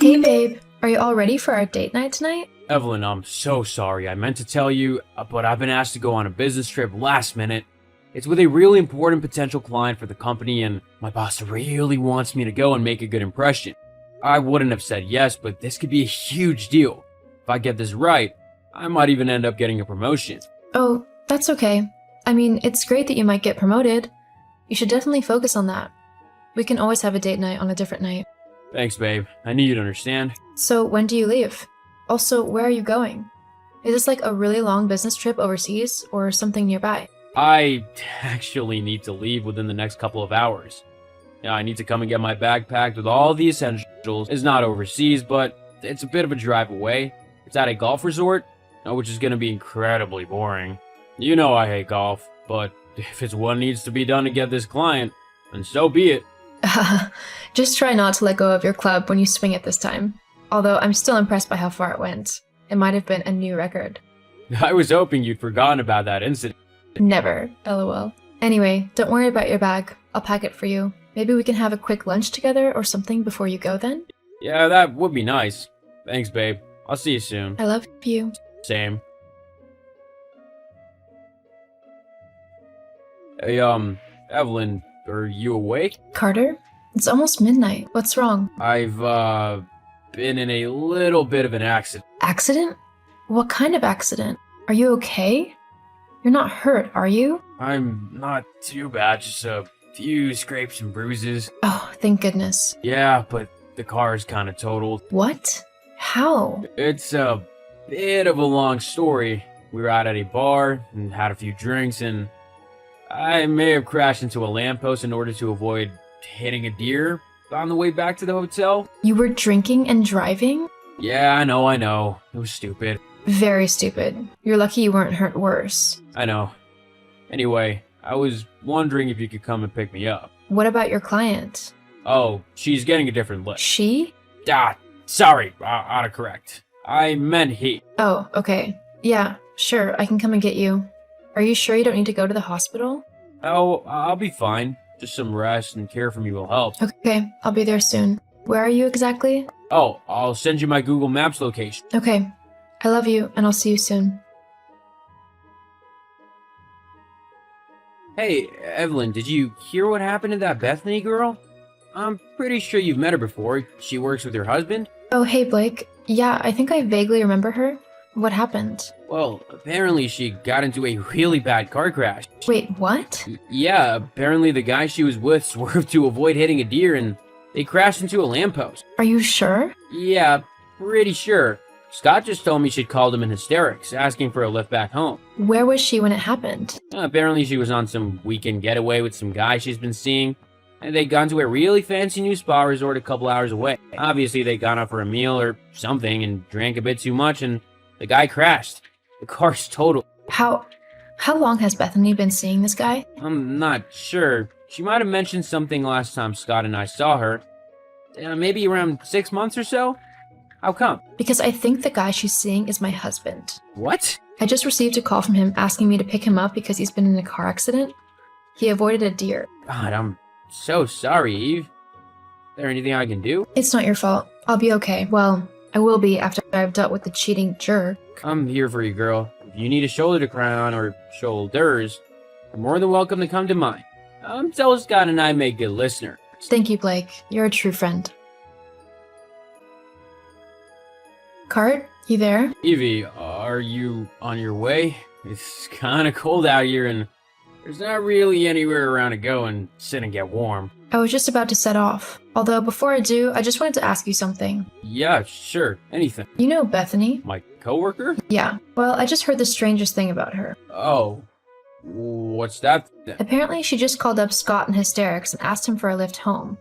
Hey babe, are you all ready for our date night tonight? Evelyn, I'm so sorry. I meant to tell you, but I've been asked to go on a business trip last minute. It's with a really important potential client for the company, and my boss really wants me to go and make a good impression. I wouldn't have said yes, but this could be a huge deal. If I get this right, I might even end up getting a promotion. Oh, that's okay. I mean, it's great that you might get promoted. You should definitely focus on that. We can always have a date night on a different night. Thanks, babe. I need you to understand. So when do you leave? Also, where are you going? Is this like a really long business trip overseas or something nearby? I actually need to leave within the next couple of hours. Yeah, I need to come and get my bag packed with all the essentials. It's not overseas, but it's a bit of a drive away. It's at a golf resort, which is going to be incredibly boring. You know I hate golf, but if it's what needs to be done to get this client, then so be it. Just try not to let go of your club when you swing it this time. Although I'm still impressed by how far it went. It might have been a new record. I was hoping you'd forgotten about that incident. Never, lol. Anyway, don't worry about your bag. I'll pack it for you. Maybe we can have a quick lunch together or something before you go then? Yeah, that would be nice. Thanks, babe. I'll see you soon. I love you. Same. Hey, Evelyn, are you awake? Carter? It's almost midnight. What's wrong? I've, been in a little bit of an accident. Accident? What kind of accident? Are you okay? You're not hurt, are you? I'm not too bad, just a few scrapes and bruises. Oh, thank goodness. Yeah, but the car is kind of totaled. What? How? It's a bit of a long story. We were out at a bar and had a few drinks, and I may have crashed into a lamppost in order to avoid hitting a deer on the way back to the hotel. You were drinking and driving? Yeah, I know. It was stupid. Very stupid. You're lucky you weren't hurt worse. I know. Anyway, I was wondering if you could come and pick me up. What about your client? Oh, she's getting a different lift. She? Sorry, autocorrect. I meant he. Oh, okay. Yeah, sure, I can come and get you. Are you sure you don't need to go to the hospital? Oh, I'll be fine. Just some rest and care for me will help. Okay, I'll be there soon. Where are you exactly? Oh, I'll send you my Google Maps location. Okay. I love you, and I'll see you soon. Hey, Evelyn, did you hear what happened to that Bethany girl? I'm pretty sure you've met her before. She works with her husband. Oh, hey, Blake. Yeah, I think I vaguely remember her. What happened? Well, apparently she got into a really bad car crash. Wait, what? Yeah, apparently the guy she was with swerved to avoid hitting a deer and they crashed into a lamppost. Are you sure? Yeah, pretty sure. Scott just told me she'd called him in hysterics, asking for a lift back home. Where was she when it happened? Apparently she was on some weekend getaway with some guy she's been seeing, and they'd gone to a really fancy new spa resort a couple hours away. Obviously they'd gone out for a meal or something and drank a bit too much, and the guy crashed. The car's totaled. How long has Bethany been seeing this guy? I'm not sure. She might have mentioned something last time Scott and I saw her. Maybe around 6 months or so? How come? Because I think the guy she's seeing is my husband. What? I just received a call from him asking me to pick him up because he's been in a car accident. He avoided a deer. God, I'm so sorry, Eve. Is there anything I can do? It's not your fault. I'll be okay. Well, I will be after I've dealt with the cheating jerk. I'm here for you, girl. If you need a shoulder to cry on or shoulders, you're more than welcome to come to mine. Tell Scott and I make good listeners. Thank you, Blake. You're a true friend. Cart, you there? Evie, are you on your way? It's kind of cold out here and there's not really anywhere around to go and sit and get warm. I was just about to set off. Although before I do, I just wanted to ask you something. Yeah, sure. Anything. You know Bethany? My coworker? Yeah. Well, I just heard the strangest thing about her. Oh. What's that then? Apparently, she just called up Scott in hysterics and asked him for a lift home.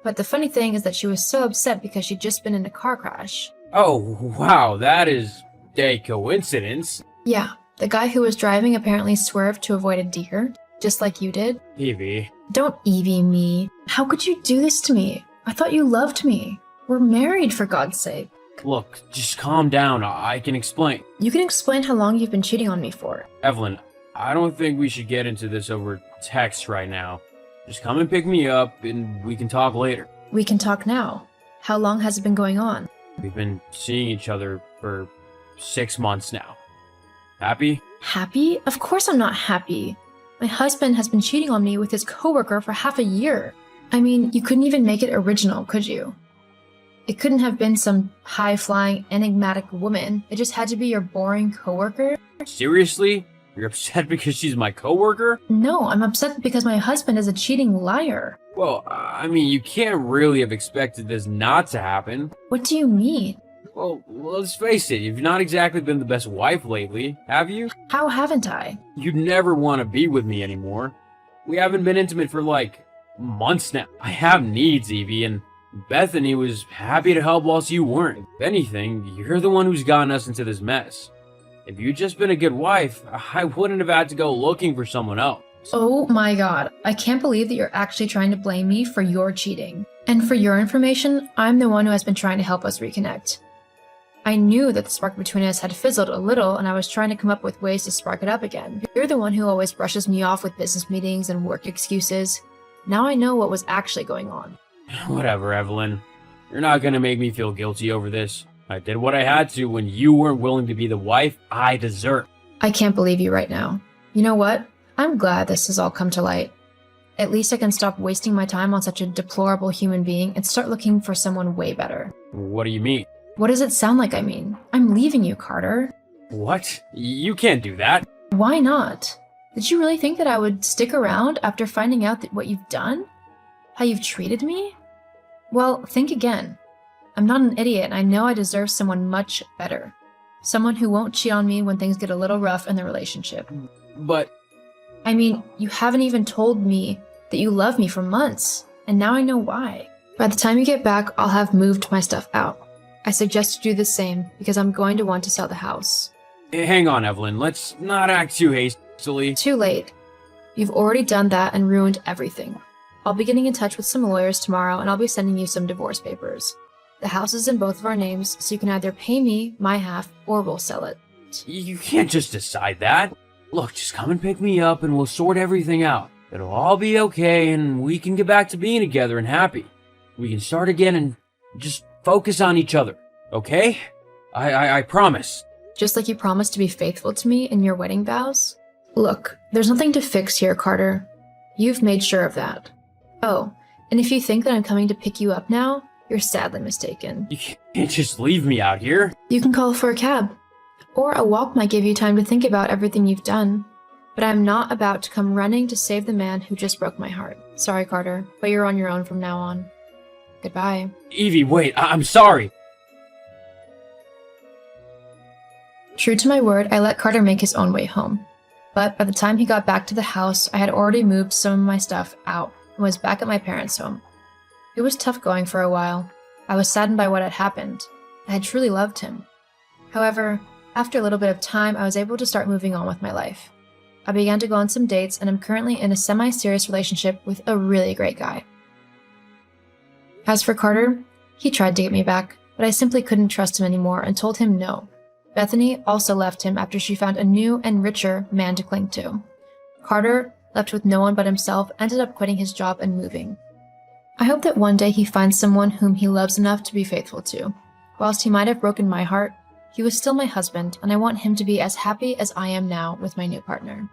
But the funny thing is that she was so upset because she'd just been in a car crash. Oh, wow, that is a coincidence. Yeah, the guy who was driving apparently swerved to avoid a deer, just like you did. Evie. Don't Evie me. How could you do this to me? I thought you loved me. We're married, for God's sake. Look, just calm down. I can explain. You can explain how long you've been cheating on me for. Evelyn, I don't think we should get into this over text right now. Just come and pick me up and we can talk later. We can talk now. How long has it been going on? We've been seeing each other for 6 months now. Happy? Happy? Of course I'm not happy. My husband has been cheating on me with his coworker for half a year. I mean, you couldn't even make it original, could you? It couldn't have been some high-flying, enigmatic woman. It just had to be your boring coworker. Seriously? You're upset because she's my coworker? No, I'm upset because my husband is a cheating liar. Well, I mean, you can't really have expected this not to happen. What do you mean? Well, let's face it, you've not exactly been the best wife lately, have you? How haven't I? You'd never want to be with me anymore. We haven't been intimate for like months now. I have needs, Evie, and Bethany was happy to help whilst you weren't. If anything, you're the one who's gotten us into this mess. If you'd just been a good wife, I wouldn't have had to go looking for someone else. Oh my god, I can't believe that you're actually trying to blame me for your cheating. And for your information, I'm the one who has been trying to help us reconnect. I knew that the spark between us had fizzled a little, and I was trying to come up with ways to spark it up again. You're the one who always brushes me off with business meetings and work excuses. Now I know what was actually going on. Whatever, Evelyn. You're not gonna make me feel guilty over this. I did what I had to when you weren't willing to be the wife I deserve. I can't believe you right now. You know what? I'm glad this has all come to light. At least I can stop wasting my time on such a deplorable human being and start looking for someone way better. What do you mean? What does it sound like I mean? I'm leaving you, Carter. What? You can't do that. Why not? Did you really think that I would stick around after finding out that what you've done? How you've treated me? Well, think again. I'm not an idiot, and I know I deserve someone much better. Someone who won't cheat on me when things get a little rough in the relationship. But... I mean, you haven't even told me that you love me for months, and now I know why. By the time you get back, I'll have moved my stuff out. I suggest you do the same, because I'm going to want to sell the house. Hang on, Evelyn. Let's not act too hastily. Too late. You've already done that and ruined everything. I'll be getting in touch with some lawyers tomorrow, and I'll be sending you some divorce papers. The house is in both of our names, so you can either pay me my half, or we'll sell it. You can't just decide that. Look, just come and pick me up and we'll sort everything out. It'll all be okay and we can get back to being together and happy. We can start again and just focus on each other, okay? I promise. Just like you promised to be faithful to me in your wedding vows? Look, there's nothing to fix here, Carter. You've made sure of that. Oh, and if you think that I'm coming to pick you up now, you're sadly mistaken. You can't just leave me out here. You can call for a cab. Or a walk might give you time to think about everything you've done. But I'm not about to come running to save the man who just broke my heart. Sorry, Carter, but you're on your own from now on. Goodbye. Evie, wait, I'm sorry. True to my word, I let Carter make his own way home. But by the time he got back to the house, I had already moved some of my stuff out and was back at my parents' home. It was tough going for a while. I was saddened by what had happened. I had truly loved him. However, after a little bit of time, I was able to start moving on with my life. I began to go on some dates, and I'm currently in a semi-serious relationship with a really great guy. As for Carter, he tried to get me back, but I simply couldn't trust him anymore and told him no. Bethany also left him after she found a new and richer man to cling to. Carter, left with no one but himself, ended up quitting his job and moving. I hope that one day he finds someone whom he loves enough to be faithful to. Whilst he might have broken my heart, he was still my husband, and I want him to be as happy as I am now with my new partner.